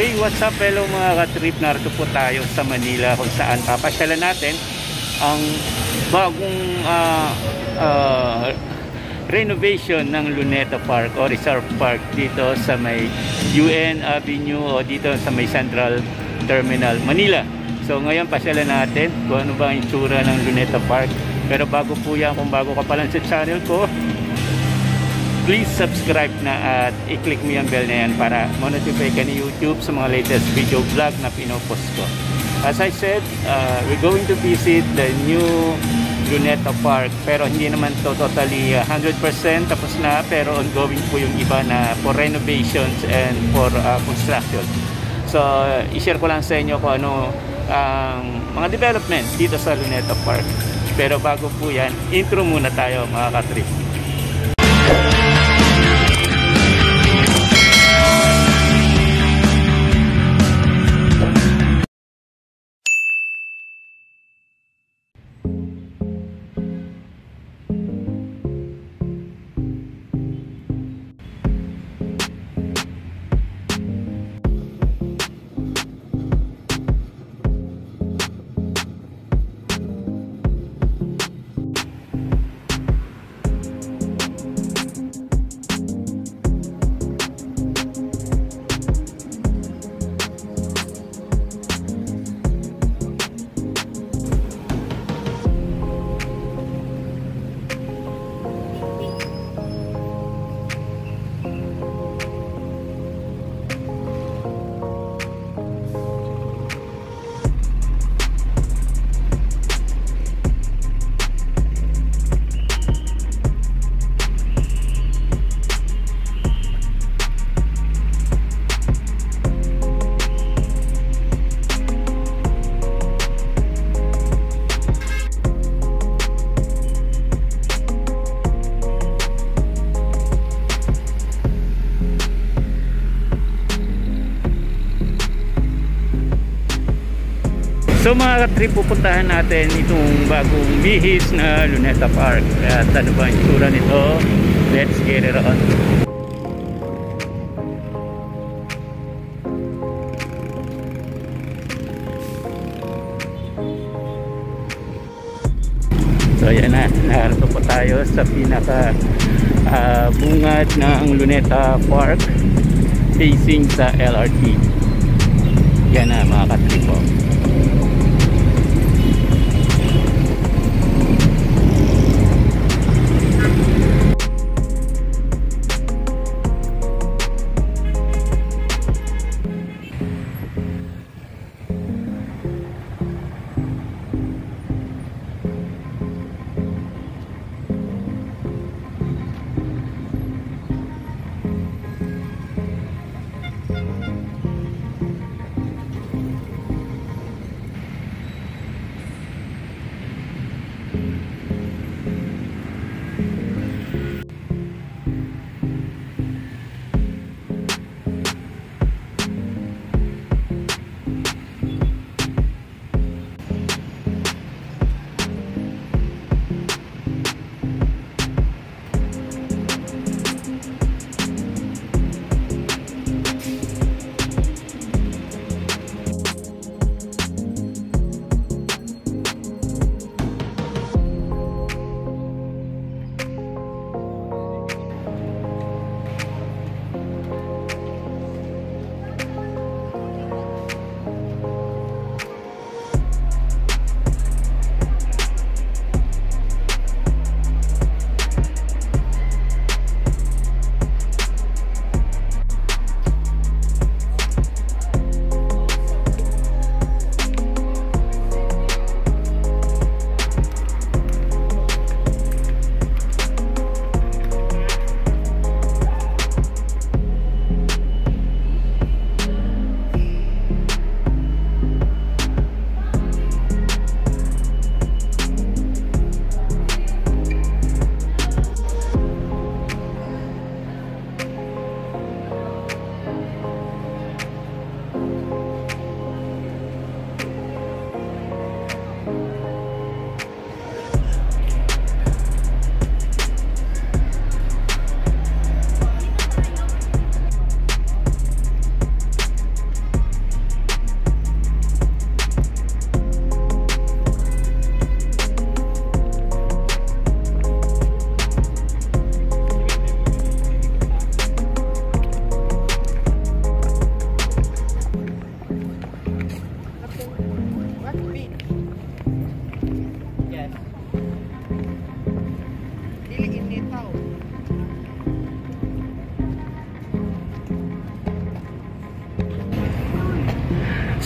Hey, what's up hello mga ka-trip, narito po tayo sa Manila kung saan papasyalan natin ang bagong renovation ng Luneta Park o Reserve Park dito sa may UN Avenue o dito sa may Central Terminal, Manila. So ngayon pasyalan natin kung ano ba ang itsura ng Luneta Park. Pero bago po yan, kung bago ka pa lang sa channel ko, please subscribe na at i-click mo yung bell na yan para ma-notify ka ni YouTube sa mga latest video vlog na pinopost ko. As I said, we're going to visit the new Luneta Park, pero hindi naman to totally 100% tapos na, pero ongoing po yung iba na for renovations and for construction. So i-share ko lang sa inyo kung ano ang mga development dito sa Luneta Park. Pero bago po yan, intro muna tayo mga ka-trip. So mga ka-trip, pupuntahan natin itong bagong bihis na Luneta Park. At ano ba ang itsura nito? Let's get it on. So ayan na, narito po tayo sa pinaka bungad ng Luneta Park facing sa LRT. Yan na mga ka-trip po.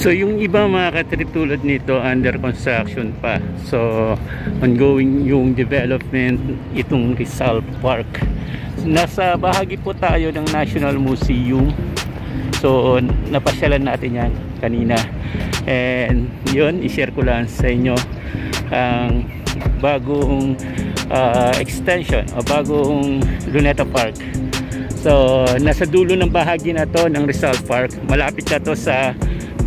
So yung iba mga katrip tulad nito under construction pa. So ongoing yung development itong Rizal Park. Nasa bahagi po tayo ng National Museum. So napasyalan natin yan kanina. And yun, i-share ko lang sa inyo ang bagong extension o bagong Luneta Park. So nasa dulo ng bahagi na to ng Rizal Park. Malapit na to sa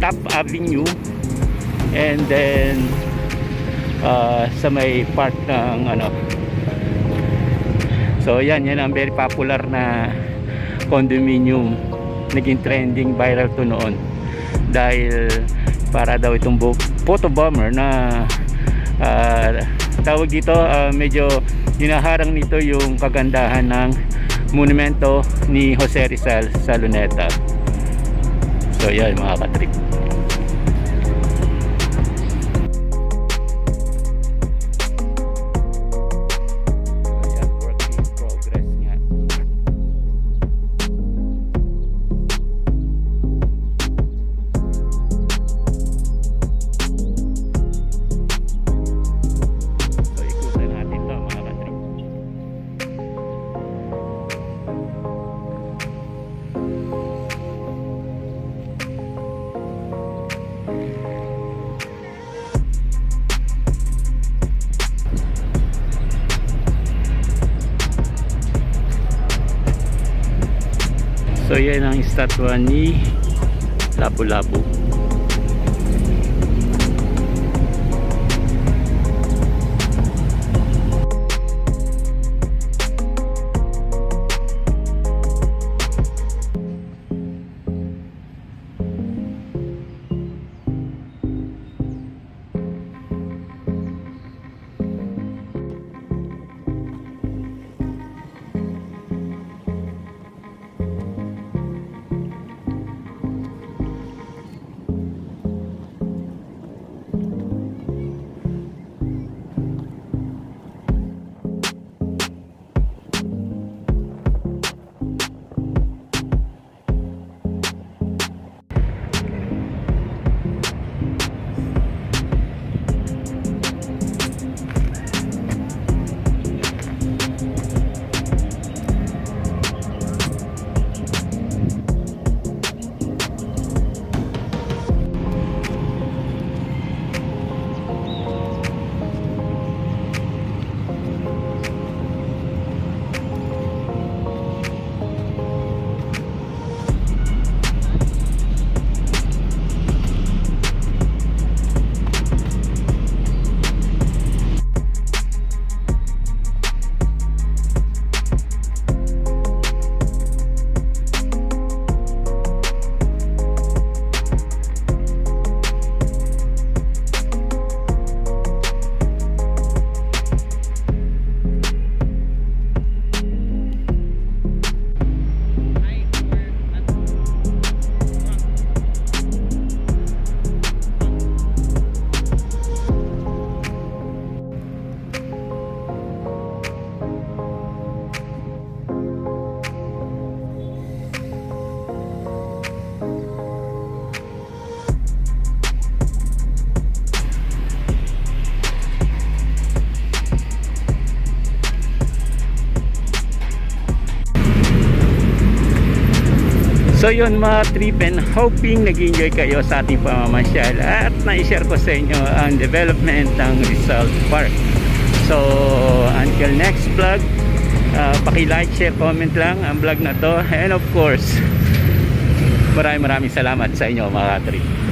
Top Avenue, and then sa may part ng ano. So yan ang very popular na condominium, naging trending viral to noon dahil para daw itong photo bomber na tawag dito, medyo hinaharang nito yung kagandahan ng monumento ni Jose Rizal sa Luneta. So yan mga katrip. So yan ang estatwa ni Lapu-Lapu. So yun mga trip, and hoping nag-enjoy kayo sa ating pamamasyal at na-share ko sa inyo ang development ng Rizal Park. So until next vlog, paki-like, share, comment lang ang vlog na to, and of course maraming salamat sa inyo mga trip.